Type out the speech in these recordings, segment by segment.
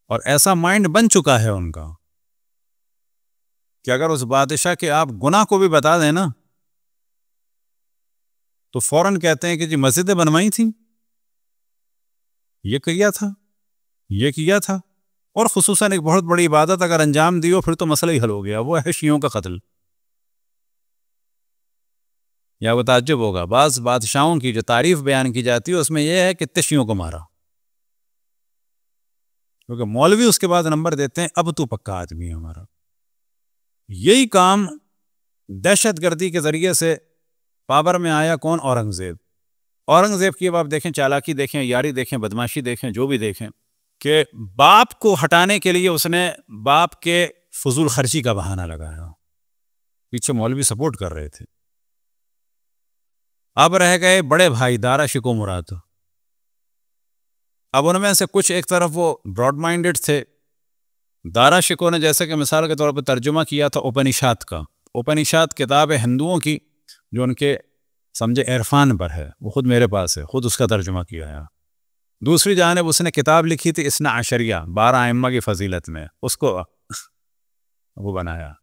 और ऐसा माइंड बन चुका है उनका कि अगर उस बादशाह के आप गुनाह को भी बता दें ना तो फौरन कहते हैं कि जी मस्जिदें बनवाई थी, ये किया था, ये किया था। और खुसूसन एक बहुत बड़ी इबादत अगर अंजाम दी हो फिर तो मसला ही हल हो गया, वो है शियों का कत्ल। या वो ताज्जुब होगा, बाज़ बादशाहों की जो तारीफ बयान की जाती है उसमें यह है कि कितने शियों को मारा, क्योंकि मौलवी उसके बाद नंबर देते हैं अब तू पक्का आदमी है हमारा। यही काम दहशतगर्दी के जरिए से पावर में आया कौन? औरंगजेब। औरंगजेब की अब आप देखें चालाकी देखें, यारी देखें, बदमाशी देखें, जो भी देखें, कि बाप को हटाने के लिए उसने बाप के फजूल खर्ची का बहाना लगाया, पीछे मौलवी सपोर्ट कर रहे थे। अब रह गए बड़े भाई दारा शिको मुराद। अब उनमें से कुछ एक तरफ वो ब्रॉड माइंडेड थे। दारा शिको ने जैसे कि मिसाल के तौर पर तर्जुमा किया था उपनिषद का। उपनिषद किताब है हिंदुओं की जो उनके समझे इरफान पर है, वो खुद मेरे पास है, खुद उसका तर्जुमा किया है। दूसरी जानिब उसने किताब लिखी थी इसना अशरिया 12 आइम्मा की फजीलत में, उसको वो बनाया।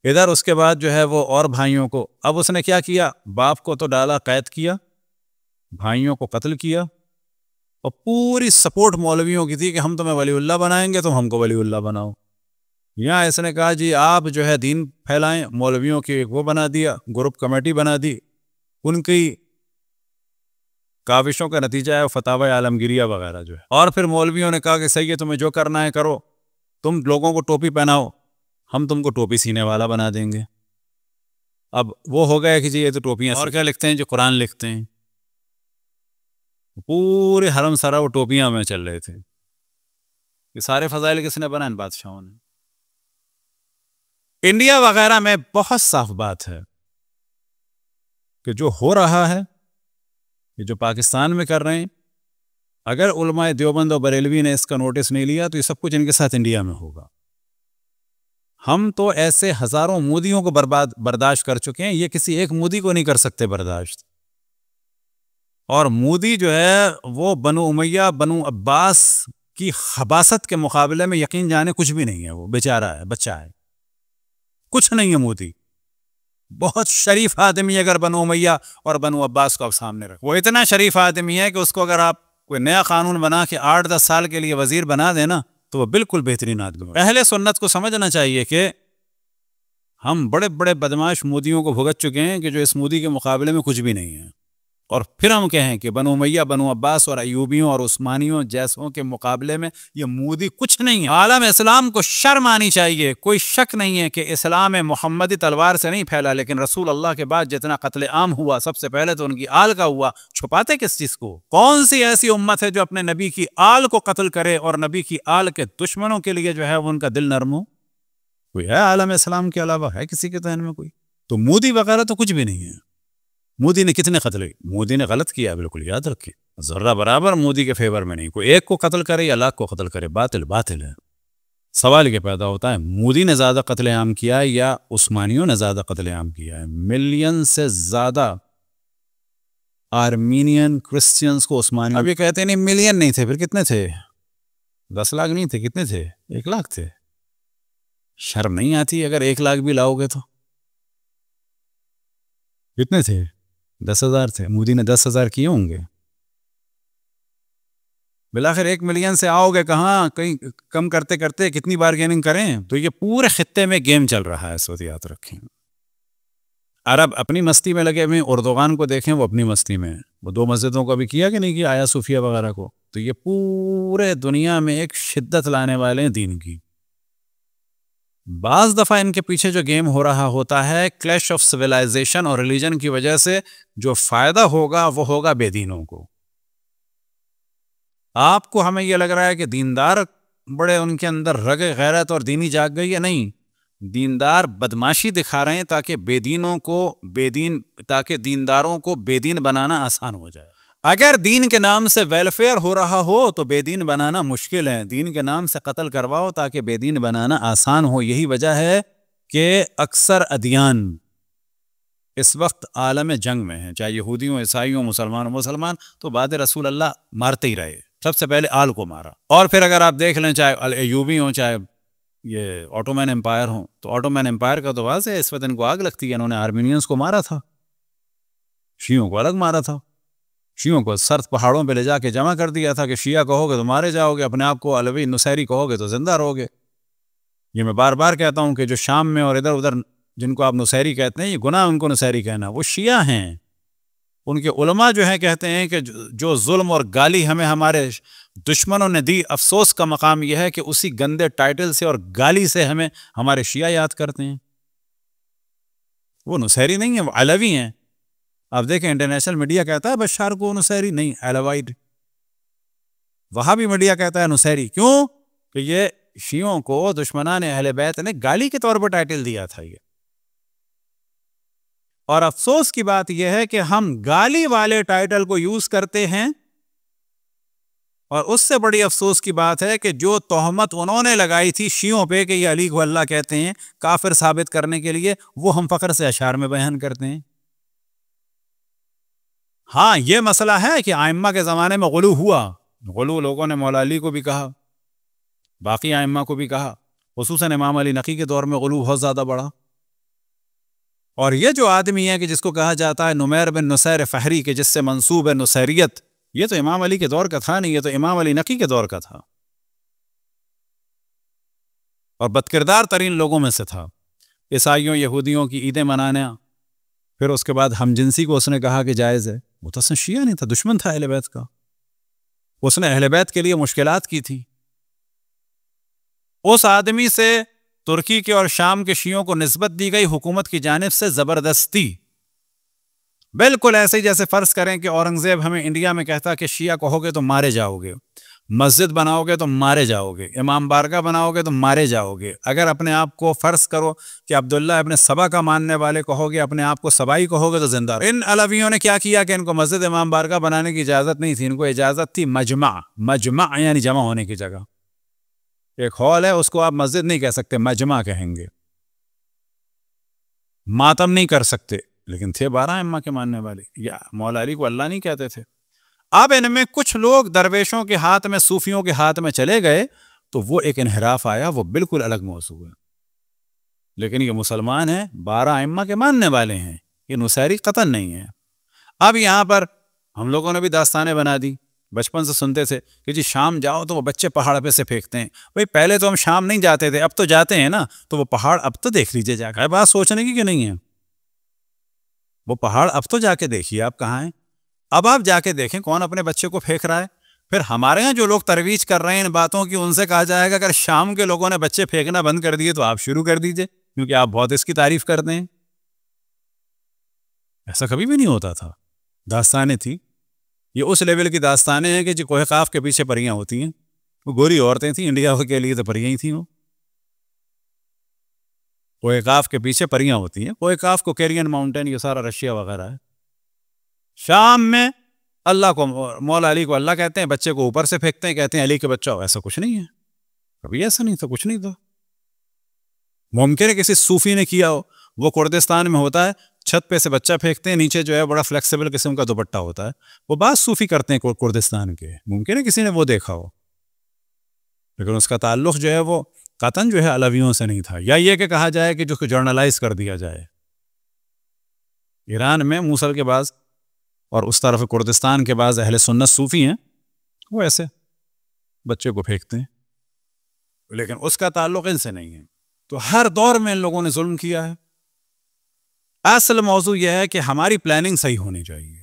इधर उसके बाद जो है वो और भाइयों को, अब उसने क्या किया, बाप को तो डाला कैद किया, भाइयों को कत्ल किया, और पूरी सपोर्ट मौलवियों की थी कि हम तुम्हें वलीउल्लाह बनाएंगे, तुम हमको वलीउल्लाह बनाओ। यहाँ इसने कहा जी आप जो है दीन फैलाएं, मौलवियों की एक वो बना दिया, ग्रुप कमेटी बना दी, उनकी काविशों का नतीजा है फतावा आलमगिरिया वगैरह जो है। और फिर मौलवियों ने कहा कि सही है तुम्हें जो करना है करो, तुम लोगों को टोपी पहनाओ, हम तुमको टोपी सीने वाला बना देंगे। अब वो हो गया कि जी ये तो टोपियां, और क्या लिखते हैं, जो कुरान लिखते हैं। पूरे हरम सारा वो टोपियां में चल रहे थे। ये सारे फजाइल किसने बनाए? बादशाहों ने। इंडिया वगैरह में बहुत साफ बात है कि जो हो रहा है, ये जो पाकिस्तान में कर रहे हैं, अगर उलमाए देवबंद और बरेलवी ने इसका नोटिस नहीं लिया तो ये सब कुछ इनके साथ इंडिया में होगा। हम तो ऐसे हजारों मोदियों को बर्दाश्त कर चुके हैं, ये किसी एक मोदी को नहीं कर सकते बर्दाश्त। और मोदी जो है वो बनु उमैया बनु अब्बास की खबासत के मुकाबले में यकीन जाने कुछ भी नहीं है। वो बेचारा है, बच्चा है, कुछ नहीं है। मोदी बहुत शरीफ आदमी है। अगर बनु उमैया और बनु अब्बास को आप सामने रख, वो इतना शरीफ आदमी है कि उसको अगर आप कोई नया कानून बना के 8-10 साल के लिए वजीर बना देना तो वो बिल्कुल बेहतरीन आदमी। अहले सुन्नत को समझना चाहिए कि हम बड़े बड़े बदमाश मोदियों को भुगत चुके हैं कि जो इस मोदी के मुकाबले में कुछ भी नहीं है। और फिर हम कहें कि बनु उमैया बनु अब्बास और अयूबियों और उस्मानियों जैसों के मुकाबले में ये मोदी कुछ नहीं है। आलम इस्लाम को शर्म आनी चाहिए। कोई शक नहीं है कि इस्लाम मोहम्मदी तलवार से नहीं फैला, लेकिन रसूल अल्लाह के बाद जितना कत्ले आम हुआ सबसे पहले तो उनकी आल का हुआ। छुपाते किस चीज को? कौन सी ऐसी उम्मत है जो अपने नबी की आल को कत्ल करे और नबी की आल के दुश्मनों के लिए जो है वो उनका दिल नरम हो? कोई है आलम इस्लाम के अलावा? है किसी के जहन में कोई? तो मोदी वगैरह तो कुछ भी नहीं है। मोदी ने कितने कत्ल? मोदी ने गलत किया, बिल्कुल याद रखिए, जर्रा बराबर मोदी के फेवर में नहीं। कोई एक को कत्ल करे या लाख को कत्ल करे, बातिल बातिल है। सवाल ये पैदा होता है मोदी ने ज्यादा कत्ले आम किया है या उस्मानियों ने ज्यादा कत्ले आम किया है? मिलियन से ज्यादा आर्मीनियन क्रिश्चियंस को उस्मानियों, अभी कहते नहीं मिलियन नहीं थे, फिर कितने थे? 10 लाख नहीं थे, कितने थे? 1 लाख थे। शर्म नहीं आती अगर 1 लाख भी लाओगे तो? कितने थे? 10,000 थे। मोदी ने 10,000 किए होंगे। बिलाखिर 1 मिलियन से आओगे कहाँ? कहीं कम करते करते कितनी बार्गेनिंग करें? तो ये पूरे खित्ते में गेम चल रहा है, इस वक्त याद रखें। अरब अपनी मस्ती में लगे हुए, उर्दुगान को देखें वो अपनी मस्ती में। वो 2 मस्जिदों को भी किया कि नहीं किया, आया सूफिया वगैरह को। तो ये पूरे दुनिया में एक शिद्दत लाने वाले हैं दीन की। बाज दफा इनके पीछे जो गेम हो रहा होता है क्लैश ऑफ सिविलाइजेशन और रिलीजन की वजह से, जो फायदा होगा वो होगा बेदीनों को। आपको हमें यह लग रहा है कि दीनदार बड़े उनके अंदर रगे गैरत और दीनी जाग गई है, नहीं। दीनदार बदमाशी दिखा रहे हैं ताकि दीनदारों को बेदीन बनाना आसान हो जाए। अगर दीन के नाम से वेलफेयर हो रहा हो तो बेदीन बनाना मुश्किल है। दीन के नाम से कत्ल करवाओ ताकि बेदीन बनाना आसान हो। यही वजह है कि अक्सर अदियान इस वक्त आलम जंग में हैं, चाहे यहूदी हो, ईसाई हो, मुसलमान तो बाद रसूल अल्लाह मारते ही रहे। सबसे पहले आल को मारा। और फिर अगर आप देख लें, चाहे अल अयूबी हो, चाहे ये ऑटोमैन एम्पायर हो, तो ऑटोमैन एम्पायर का तो वाज़ है, इस वक्त इनको आग लगती है, इन्होंने आर्मीनियंस को मारा था, शियों को अलग मारा था। शियों को सर्द पहाड़ों पे ले जाके जमा कर दिया था कि शिया कहोगे तो मारे जाओगे, अपने आप को अलवी नुसैरी कहोगे तो जिंदा रहोगे। ये मैं बार बार कहता हूँ कि जो शाम में और इधर उधर जिनको आप नुसैरी कहते हैं, ये गुनाह उनको नुसैरी कहना, वो शिया हैं। उनके उलमा जो हैं कहते हैं कि जो जुल्म और गाली हमें हमारे दुश्मनों ने दी, अफसोस का मकाम यह है कि उसी गंदे टाइटल से और गाली से हमें हमारे शिया याद करते हैं। वो नुसैरी नहीं है, वो अलवी हैं। आप देखें, इंटरनेशनल मीडिया कहता है बशार को नुसैरी, नहीं, अलवाइड। वहां भी मीडिया कहता है नुसैरी। क्यों? कि ये शियों को दुश्मनान अहले बैत ने गाली के तौर पर टाइटल दिया था ये। और अफसोस की बात यह है कि हम गाली वाले टाइटल को यूज करते हैं, और उससे बड़ी अफसोस की बात है कि जो तोहमत उन्होंने लगाई थी शियों पे कि ये अली को अल्लाह कहते हैं, काफिर साबित करने के लिए, वो हम फख्र से अशार में बयान करते हैं। हाँ, ये मसला है कि आइम्मा के ज़माने में गुलू हुआ, गुलू लोगों ने मौला अली को भी कहा, बाकी आइम्मा को भी कहा, खुसूसन इमाम अली नकी के दौर में गुलू बहुत ज़्यादा बढ़ा। और ये जो आदमी है कि जिसको कहा जाता है नुमैर बिन नुसैर फहरी, के जिससे मंसूब है नुसैरियत, ये तो इमाम अली के दौर का था नहीं, ये तो इमाम अली नकी के दौर का था, और बदकिरदार तरीन लोगों में से था। ईसाइयों यहूदियों की ईदें मनाना, फिर उसके बाद हमजिनसी को उसने कहा कि जायज़ है। वो तो शिया नहीं था, दुश्मन था अहले बैत का, उसने अहले बैत के लिए मुश्किलात की थी। उस आदमी से तुर्की के और शाम के शियों को निस्बत दी गई हुकूमत की जानिब से जबरदस्ती, बिल्कुल ऐसे ही जैसे फर्ज करें कि औरंगजेब हमें इंडिया में कहता कि शिया कहोगे तो मारे जाओगे, मस्जिद बनाओगे तो मारे जाओगे, इमाम बारगाह बनाओगे तो मारे जाओगे। अगर अपने आप को फर्ज करो कि अब्दुल्ला अपने सबा का मानने वाले कहोगे, अपने आप को सबाई कहोगे तो जिंदा। इन अलवियों ने क्या किया कि इनको मस्जिद इमाम बारगाह बनाने की इजाजत नहीं थी, इनको इजाजत थी मजमा, मजमा यानी जमा होने की जगह। एक हॉल है, उसको आप मस्जिद नहीं कह सकते, मजमा कहेंगे। मातम नहीं कर सकते, लेकिन थे 12 इम्मा के मानने वाले, या मौला अली को अल्लाह नहीं कहते थे। अब इनमें कुछ लोग दरवेशों के हाथ में, सूफियों के हाथ में चले गए, तो वो एक इनहराफ आया, वो बिल्कुल अलग मौजू है। लेकिन ये मुसलमान हैं, 12 इम्मा के मानने वाले हैं, ये नुसैरी कतन नहीं है। अब यहाँ पर हम लोगों ने भी दास्तानें बना दी, बचपन से सुनते थे कि जी शाम जाओ तो वो बच्चे पहाड़ पे से फेंकते हैं। भाई पहले तो हम शाम नहीं जाते थे, अब तो जाते हैं ना, तो वो पहाड़ अब तो देख लीजिए जाकर। है बात सोचने की कि नहीं है? वो पहाड़ अब तो जाके देखिए आप कहाँ हैं। अब आप जाके देखें कौन अपने बच्चे को फेंक रहा है। फिर हमारे यहाँ जो लोग तरवीज कर रहे हैं इन बातों की, उनसे कहा जाएगा अगर शाम के लोगों ने बच्चे फेंकना बंद कर दिए तो आप शुरू कर दीजिए, क्योंकि आप बहुत इसकी तारीफ करते हैं। ऐसा कभी भी नहीं होता था। दास्तानें थी, ये उस लेवल की दास्तानें हैं कि जो कोहे काफ के पीछे परियां होती हैं। वो गोरी औरतें थी, इंडिया के लिए तो परियां ही थी। वो कोहे काफ के पीछे परियां होती हैं। कोहे काफ को कैरियन माउंटेन, ये सारा रशिया वगैरह है। शाम में अल्लाह को, मौला अली को अल्लाह कहते हैं, बच्चे को ऊपर से फेंकते हैं, कहते हैं अली के बच्चा हो। ऐसा कुछ नहीं है, कभी ऐसा नहीं था, कुछ नहीं था। मुमकिन है किसी सूफी ने किया हो। वो कुर्दिस्तान में होता है, छत पे से बच्चा फेंकते हैं, नीचे जो है बड़ा फ्लेक्सिबल किस्म का दुपट्टा होता है। वो बात सूफी करते हैं कुर्दिस्तान के, मुमकिन है किसी ने वो देखा हो, लेकिन उसका ताल्लुक जो है वो कतन जो है अलवियों से नहीं था। या ये कि कहा जाए कि जो जर्नलाइज कर दिया जाए। ईरान में मूसल के बाद और उस तरफ कुर्दिस्तान के बाद अहले सुन्नत सूफी हैं, वो ऐसे बच्चे को फेंकते हैं, लेकिन उसका ताल्लुक इनसे नहीं है। तो हर दौर में इन लोगों ने जुल्म किया है। असल मौजू यह है कि हमारी प्लानिंग सही होनी चाहिए।